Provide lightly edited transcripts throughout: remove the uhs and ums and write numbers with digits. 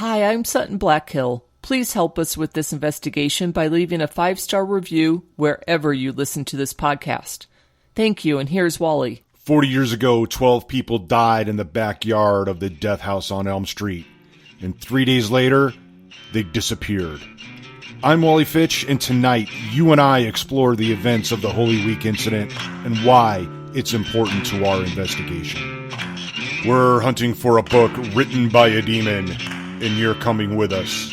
Hi, I'm Sutton Blackhill. Please help us with this investigation by leaving a 5-star review wherever you listen to this podcast. Thank you, and here's Wally. 40 years ago, 12 people died in the backyard of the death house on Elm Street. And 3 days later, they disappeared. I'm Wally Fitch, and tonight, you and I explore the events of the Holy Week incident and why it's important to our investigation. We're hunting for a book written by a demon, and you're coming with us.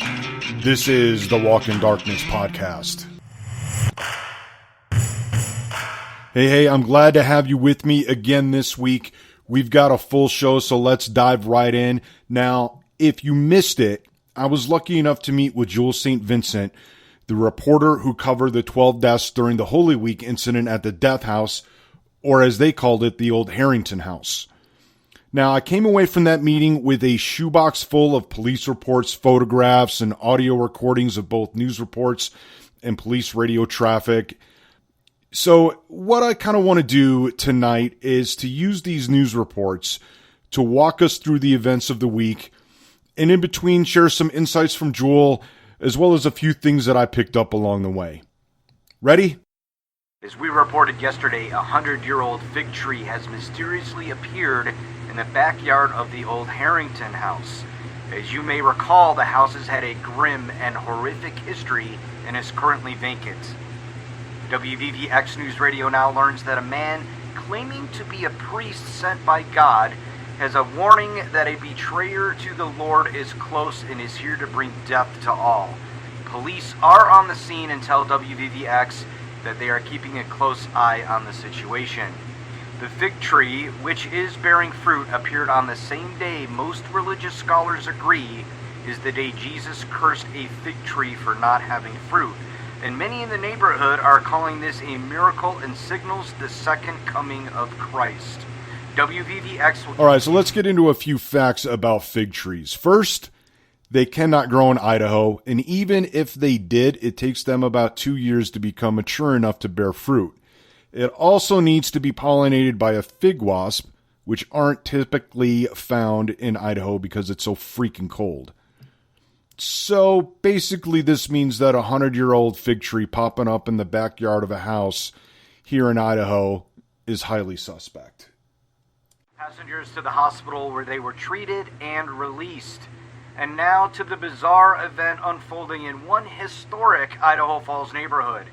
This is the Walk in Darkness podcast. Hey, I'm glad to have you with me again this week. We've got a full show, so let's dive right in. Now, if you missed it, I was lucky enough to meet with Jules St. Vincent, the reporter who covered the 12 deaths during the Holy Week incident at the death house, or as they called it, the old Harrington house. Now, I came away from that meeting with a shoebox full of police reports, photographs, and audio recordings of both news reports and police radio traffic. So what I kind of want to do tonight is to use these news reports to walk us through the events of the week, and in between share some insights from Jewel, as well as a few things that I picked up along the way. Ready? As we reported yesterday, a 100-year-old fig tree has mysteriously appeared in the backyard of the old Harrington house. As you may recall, the house has had a grim and horrific history and is currently vacant. WVVX News Radio now learns that a man claiming to be a priest sent by God has a warning that a betrayer to the Lord is close and is here to bring death to all. Police are on the scene and tell WVVX that they are keeping a close eye on the situation. The fig tree, which is bearing fruit, appeared on the same day most religious scholars agree is the day Jesus cursed a fig tree for not having fruit. And many in the neighborhood are calling this a miracle and signals the second coming of Christ. WVVX will... All right, so let's get into a few facts about fig trees. First, they cannot grow in Idaho, and even if they did, it takes them about 2 years to become mature enough to bear fruit. It also needs to be pollinated by a fig wasp, which aren't typically found in Idaho because it's so freaking cold. So basically this means that a 100-year-old fig tree popping up in the backyard of a house here in Idaho is highly suspect. Passengers to the hospital where they were treated and released. And now to the bizarre event unfolding in one historic Idaho Falls neighborhood.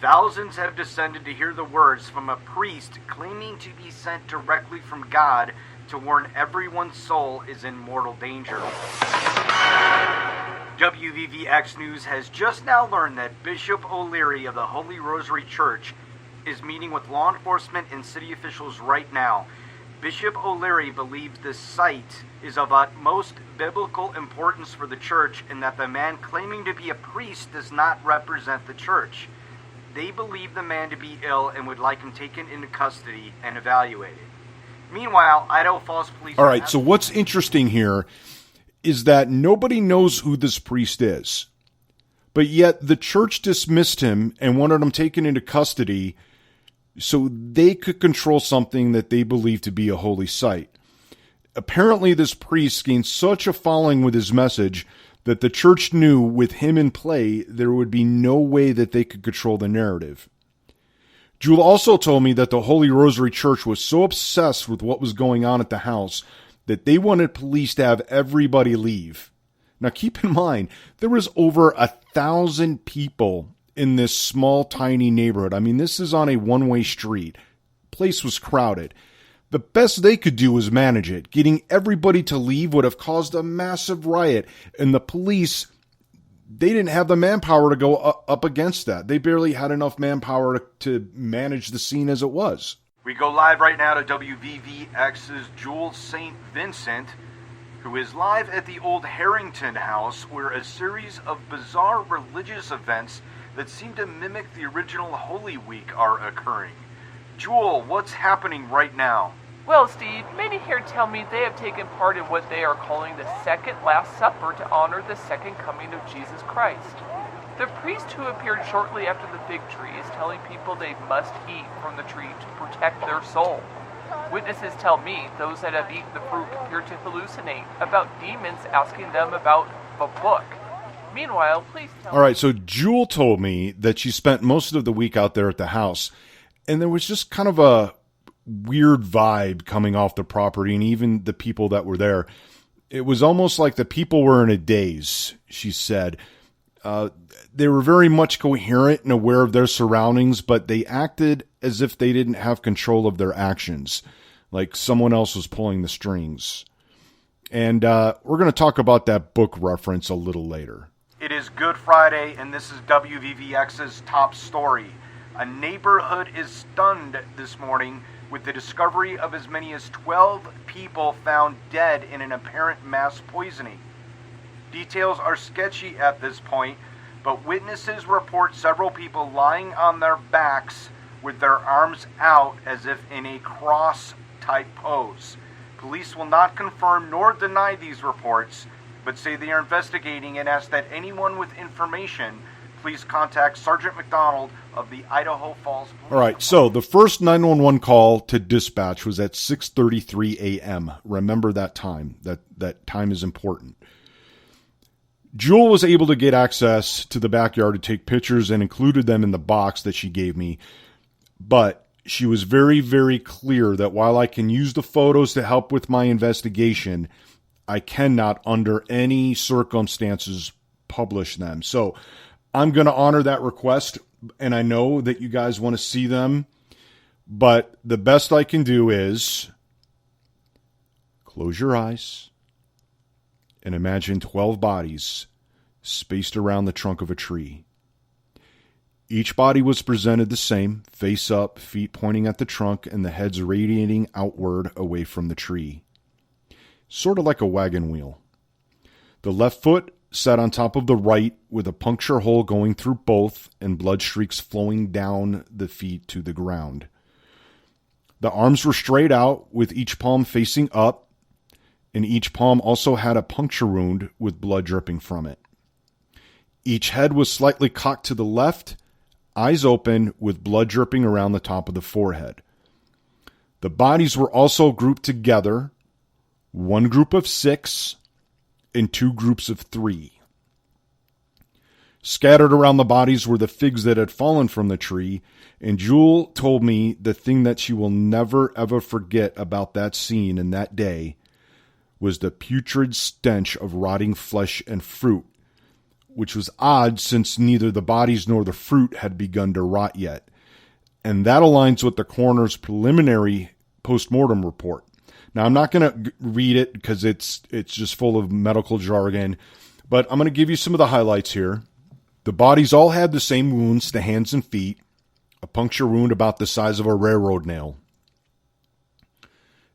Thousands have descended to hear the words from a priest claiming to be sent directly from God to warn everyone's soul is in mortal danger. WVVX News has just now learned that Bishop O'Leary of the Holy Rosary Church is meeting with law enforcement and city officials right now. Bishop O'Leary believes the site is of utmost biblical importance for the church and that the man claiming to be a priest does not represent the church. They believe the man to be ill and would like him taken into custody and evaluated. Meanwhile, Idaho Falls Police... All right, so what's interesting here is that nobody knows who this priest is. But yet the church dismissed him and wanted him taken into custody so they could control something that they believe to be a holy site. Apparently, this priest gained such a following with his message that the church knew with him in play, there would be no way that they could control the narrative. Jewel also told me that the Holy Rosary Church was so obsessed with what was going on at the house that they wanted police to have everybody leave. Now keep in mind, there was over 1,000 people in this small, tiny neighborhood. I mean, this is on a one-way street. Place was crowded. The best they could do was manage it. Getting everybody to leave would have caused a massive riot, and the police, they didn't have the manpower to go up against that. They barely had enough manpower to manage the scene as it was. We go live right now to WVVX's Jules St. Vincent, who is live at the old Harrington house, where a series of bizarre religious events that seem to mimic the original Holy Week are occurring. Jewel, what's happening right now? Well, Steve, many here tell me they have taken part in what they are calling the Second Last Supper to honor the second coming of Jesus Christ. The priest who appeared shortly after the fig tree is telling people they must eat from the tree to protect their soul. Witnesses tell me those that have eaten the fruit appear to hallucinate about demons asking them about a book. Meanwhile, please tell All right, so Jewel told me that she spent most of the week out there at the house, and there was just kind of a weird vibe coming off the property and even the people that were there. It was almost like the people were in a daze, she said. They were very much coherent and aware of their surroundings, but they acted as if they didn't have control of their actions, like someone else was pulling the strings. And we're going to talk about that book reference a little later. It is Good Friday, and this is WVVX's top story. A neighborhood is stunned this morning with the discovery of as many as 12 people found dead in an apparent mass poisoning. Details are sketchy at this point, but witnesses report several people lying on their backs with their arms out as if in a cross-type pose. Police will not confirm nor deny these reports, but say they are investigating and ask that anyone with information please contact Sergeant McDonald of the Idaho Falls Police. All right, so the first 911 call to dispatch was at 6:33 a.m. Remember that time. That time is important. Jewel was able to get access to the backyard to take pictures and included them in the box that she gave me, but she was very, very clear that while I can use the photos to help with my investigation, I cannot, under any circumstances, publish them. So I'm going to honor that request, and I know that you guys want to see them, but the best I can do is close your eyes and imagine 12 bodies spaced around the trunk of a tree. Each body was presented the same, face up, feet pointing at the trunk, and the heads radiating outward away from the tree. Sort of like a wagon wheel. The left foot sat on top of the right with a puncture hole going through both and blood streaks flowing down the feet to the ground. The arms were straight out with each palm facing up, and each palm also had a puncture wound with blood dripping from it. Each head was slightly cocked to the left, eyes open with blood dripping around the top of the forehead. The bodies were also grouped together, one group of 6 and 2 groups of 3. Scattered around the bodies were the figs that had fallen from the tree, and Jewel told me the thing that she will never ever forget about that scene and that day was the putrid stench of rotting flesh and fruit, which was odd since neither the bodies nor the fruit had begun to rot yet. And that aligns with the coroner's preliminary post-mortem report. Now, I'm not going to read it because it's just full of medical jargon, but I'm going to give you some of the highlights here. The bodies all had the same wounds to hands and feet, a puncture wound about the size of a railroad nail.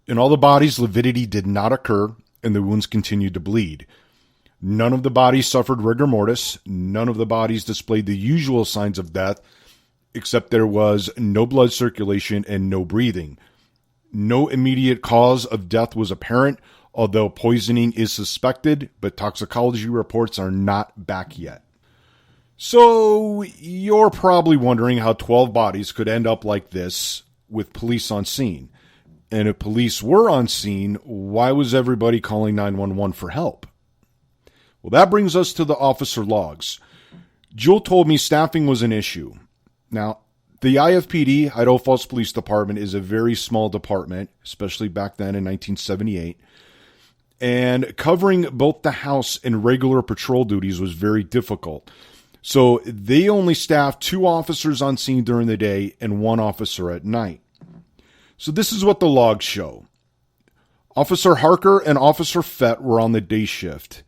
In all the bodies, lividity did not occur, and the wounds continued to bleed. None of the bodies suffered rigor mortis. None of the bodies displayed the usual signs of death, except there was no blood circulation and no breathing. No immediate cause of death was apparent, although poisoning is suspected, but toxicology reports are not back yet. So you're probably wondering how 12 bodies could end up like this with police on scene. And if police were on scene, why was everybody calling 911 for help? Well, that brings us to the officer logs. Jewel told me staffing was an issue. Now, the IFPD, Idaho Falls Police Department, is a very small department, especially back then in 1978. And covering both the house and regular patrol duties was very difficult. So they only staffed 2 officers on scene during the day and 1 officer at night. So this is what the logs show. Officer Harker and Officer Fett were on the day shift.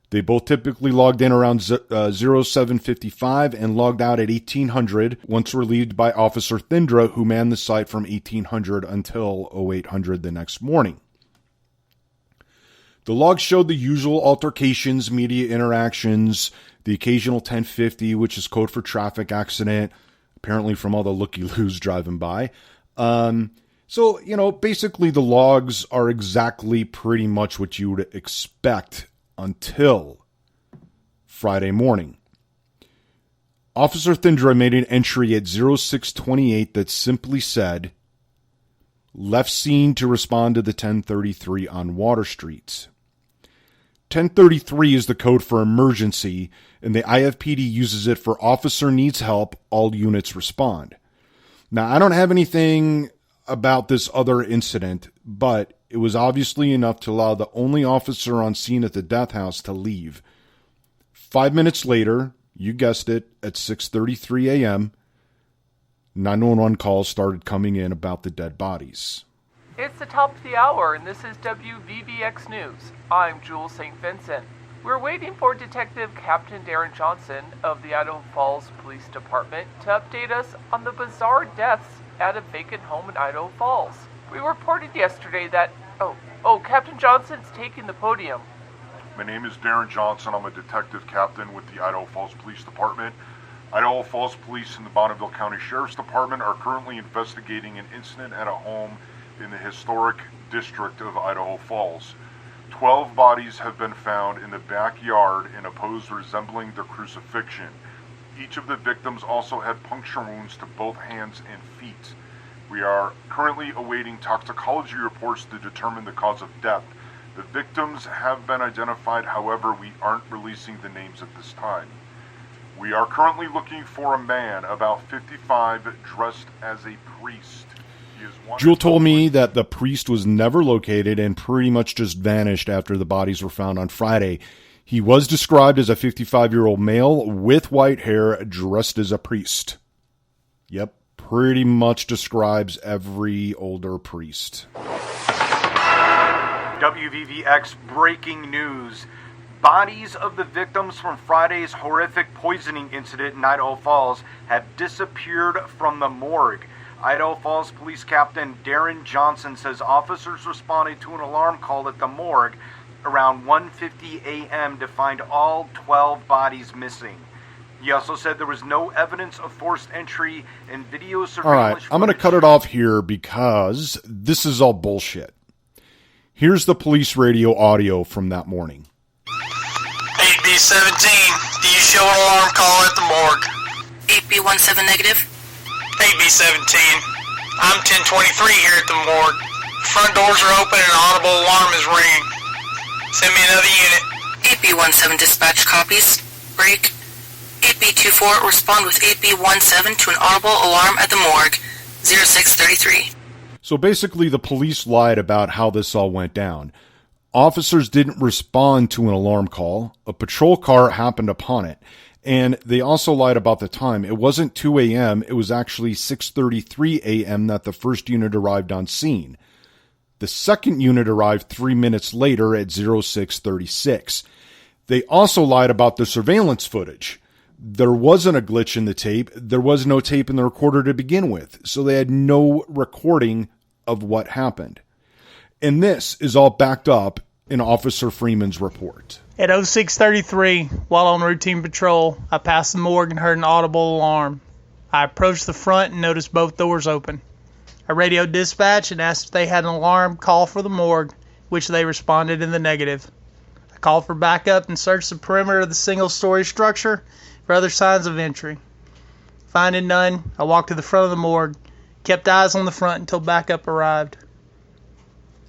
They both typically logged in around 07:55 and logged out at 1800, once relieved by Officer Thindra, who manned the site from 1800 until 0800 the next morning. The logs showed the usual altercations, media interactions, the occasional 1050, which is code for traffic accident, apparently from all the looky-loos driving by. So, basically the logs are exactly pretty much what you would expect until Friday morning. Officer Thindra made an entry at 0628 that simply said, left scene to respond to the 1033 on Water Street. 1033 is the code for emergency, and the IFPD uses it for officer needs help, all units respond. Now, I don't have anything about this other incident, but it was obviously enough to allow the only officer on scene at the death house to leave. 5 minutes later, you guessed it, at 6:33 a.m., 911 calls started coming in about the dead bodies. It's the top of the hour, and this is WVVX News. I'm Jules St. Vincent. We're waiting for Detective Captain Darren Johnson of the Idaho Falls Police Department to update us on the bizarre deaths at a vacant home in Idaho Falls. We reported yesterday that... Oh, Captain Johnson's taking the podium. My name is Darren Johnson. I'm a detective captain with the Idaho Falls Police Department. Idaho Falls Police and the Bonneville County Sheriff's Department are currently investigating an incident at a home in the historic district of Idaho Falls. 12 bodies have been found in the backyard in a pose resembling the crucifixion. Each of the victims also had puncture wounds to both hands and feet. We are currently awaiting toxicology reports to determine the cause of death. The victims have been identified, however, we aren't releasing the names at this time. We are currently looking for a man about 55 dressed as a priest. Jewel told me that the priest was never located and pretty much just vanished after the bodies were found on Friday. He was described as a 55-year-old male with white hair dressed as a priest. Yep, pretty much describes every older priest. WVVX breaking news. Bodies of the victims from Friday's horrific poisoning incident in Idaho Falls have disappeared from the morgue. Idaho Falls Police Captain Darren Johnson says officers responded to an alarm call at the morgue around 1:50 a.m. to find all 12 bodies missing. He also said there was no evidence of forced entry and video surveillance. All right, I'm going to cut it off here because this is all bullshit. Here's the police radio audio from that morning. 8B17, do you show an alarm call at the morgue? 8B17 negative. 8B17, I'm 1023 here at the morgue. Front doors are open and an audible alarm is ringing. Send me another unit. 8B17 dispatch copies. Break. 8B24, respond with 8B17 to an audible alarm at the morgue. 0633. So basically the police lied about how this all went down. Officers didn't respond to an alarm call. A patrol car happened upon it. And they also lied about the time. It wasn't 2 a.m. It was actually 6:33 a.m. that the first unit arrived on scene. The second unit arrived 3 minutes later at 0636. They also lied about the surveillance footage. There wasn't a glitch in the tape. There was no tape in the recorder to begin with. So they had no recording of what happened. And this is all backed up in Officer Freeman's report. At 0633, while on routine patrol, I passed the morgue and heard an audible alarm. I approached the front and noticed both doors open. I radioed dispatch and asked if they had an alarm call for the morgue, which they responded in the negative. I called for backup and searched the perimeter of the single-story structure for other signs of entry. Finding none, I walked to the front of the morgue, kept eyes on the front until backup arrived.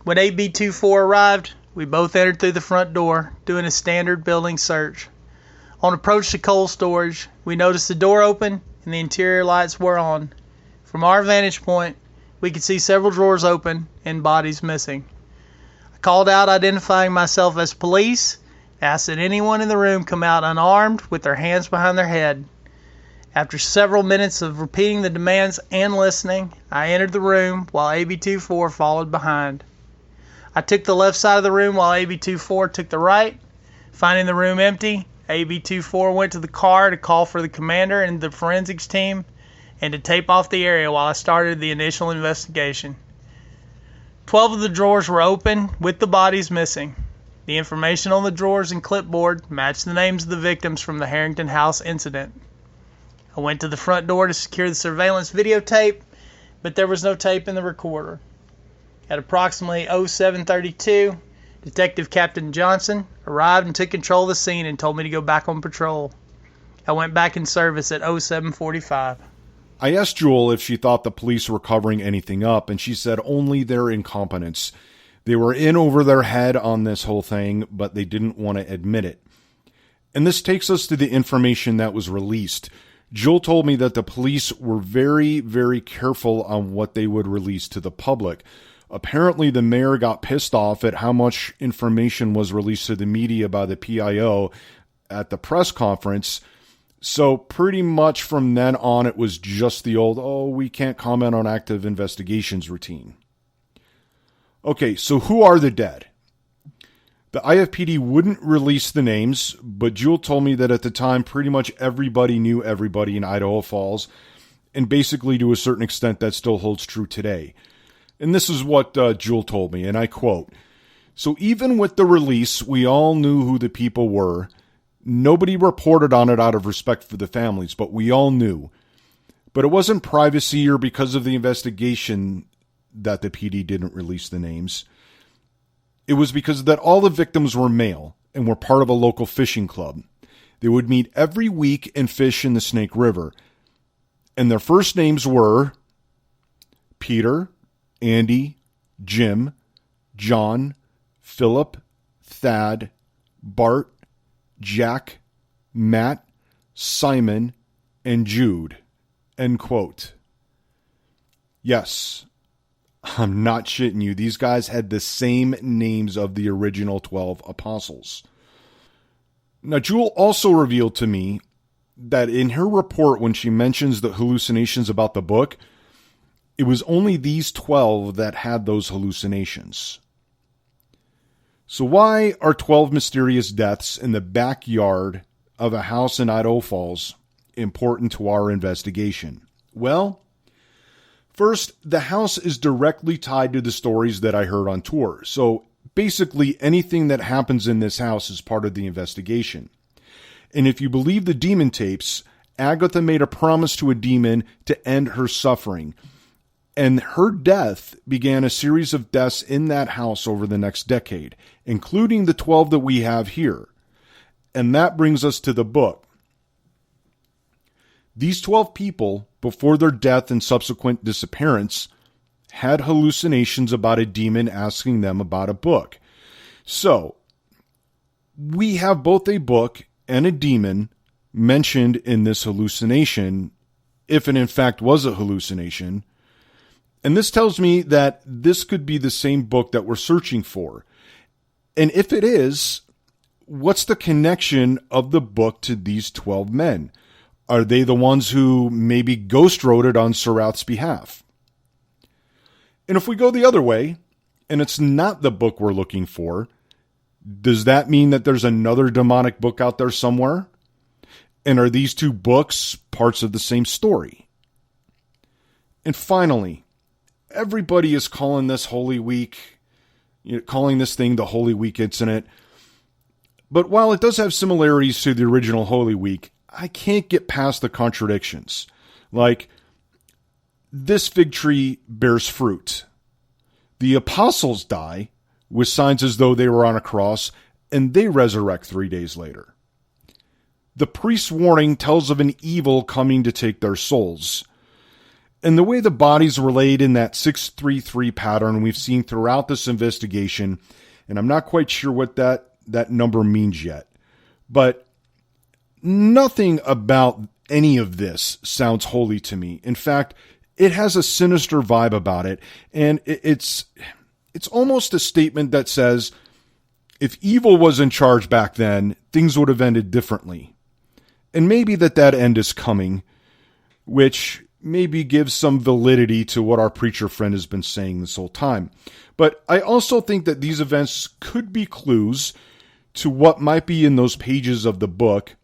When 8B24 arrived, we both entered through the front door, doing a standard building search. On approach to coal storage, we noticed the door open and the interior lights were on. From our vantage point, we could see several drawers open and bodies missing. I called out identifying myself as police, asked that anyone in the room come out unarmed with their hands behind their head. After several minutes of repeating the demands and listening, I entered the room while AB24 followed behind. I took the left side of the room while AB24 took the right. Finding the room empty, AB24 went to the car to call for the commander and the forensics team and to tape off the area while I started the initial investigation. 12 of the drawers were open with the bodies missing. The information on the drawers and clipboard matched the names of the victims from the Harrington House incident. I went to the front door to secure the surveillance videotape, but there was no tape in the recorder. At approximately 0732, Detective Captain Johnson arrived and took control of the scene and told me to go back on patrol. I went back in service at 0745. I asked Jewel if she thought the police were covering anything up, and she said only their incompetence. They were in over their head on this whole thing, but they didn't want to admit it. And this takes us to the information that was released. Jewel told me that the police were very, very careful on what they would release to the public. Apparently, the mayor got pissed off at how much information was released to the media by the PIO at the press conference. So pretty much from then on, it was just the old, we can't comment on active investigations routine. Okay, so who are the dead? The IFPD wouldn't release the names, but Jewel told me that at the time, pretty much everybody knew everybody in Idaho Falls, and basically to a certain extent that still holds true today. And this is what Jewel told me, and I quote, "So even with the release, we all knew who the people were. Nobody reported on it out of respect for the families, but we all knew. But it wasn't privacy or because of the investigation that the PD didn't release the names. It was because that all the victims were male and were part of a local fishing club. They would meet every week and fish in the Snake River. And their first names were Peter, Andy, Jim, John, Philip, Thad, Bart, Jack, Matt, Simon, and Jude." End quote. Yes, I'm not shitting you. These guys had the same names of the original 12 apostles. Now, Jewel also revealed to me that in her report, when she mentions the hallucinations about the book, it was only these 12 that had those hallucinations. So why are 12 mysterious deaths in the backyard of a house in Idaho Falls important to our investigation? Well, first, the house is directly tied to the stories that I heard on tour. So basically anything that happens in this house is part of the investigation. And if you believe the demon tapes, Agatha made a promise to a demon to end her suffering. And her death began a series of deaths in that house over the next decade, including the 12 that we have here. And that brings us to the book. These 12 people, before their death and subsequent disappearance, had hallucinations about a demon asking them about a book. So, we have both a book and a demon mentioned in this hallucination, if it in fact was a hallucination. And this tells me that this could be the same book that we're searching for. And if it is, what's the connection of the book to these 12 men? Are they the ones who maybe ghost wrote it on Surath's behalf? And if we go the other way, and it's not the book we're looking for, does that mean that there's another demonic book out there somewhere? And are these two books parts of the same story? And finally, everybody is calling this Holy Week, calling this thing the Holy Week incident. But while it does have similarities to the original Holy Week, I can't get past the contradictions. Like, this fig tree bears fruit. The apostles die with signs as though they were on a cross, and they resurrect 3 days later. The priest's warning tells of an evil coming to take their souls. And the way the bodies were laid in that 633 pattern we've seen throughout this investigation, and I'm not quite sure what that number means yet, but nothing about any of this sounds holy to me. In fact, it has a sinister vibe about it, and it's almost a statement that says, if evil was in charge back then, things would have ended differently. And maybe that end is coming, which maybe gives some validity to what our preacher friend has been saying this whole time. But I also think that these events could be clues to what might be in those pages of the book,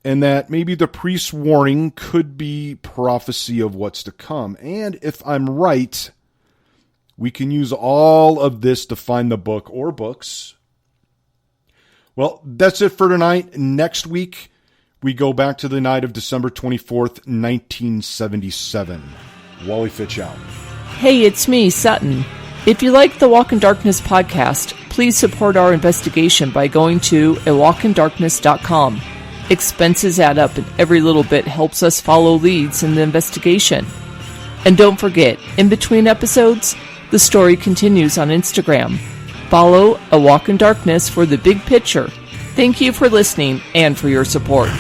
and that maybe the priest's warning could be prophecy of what's to come. And if I'm right, we can use all of this to find the book or books. Well, that's it for tonight. Next week, we go back to the night of December 24th, 1977. Wally Fitch out. Hey, it's me, Sutton. If you like the Walk in Darkness podcast, please support our investigation by going to awalkindarkness.com. Expenses add up, and every little bit helps us follow leads in the investigation. And don't forget, in between episodes, the story continues on Instagram. Follow A Walk in Darkness for the big picture. Thank you for listening and for your support.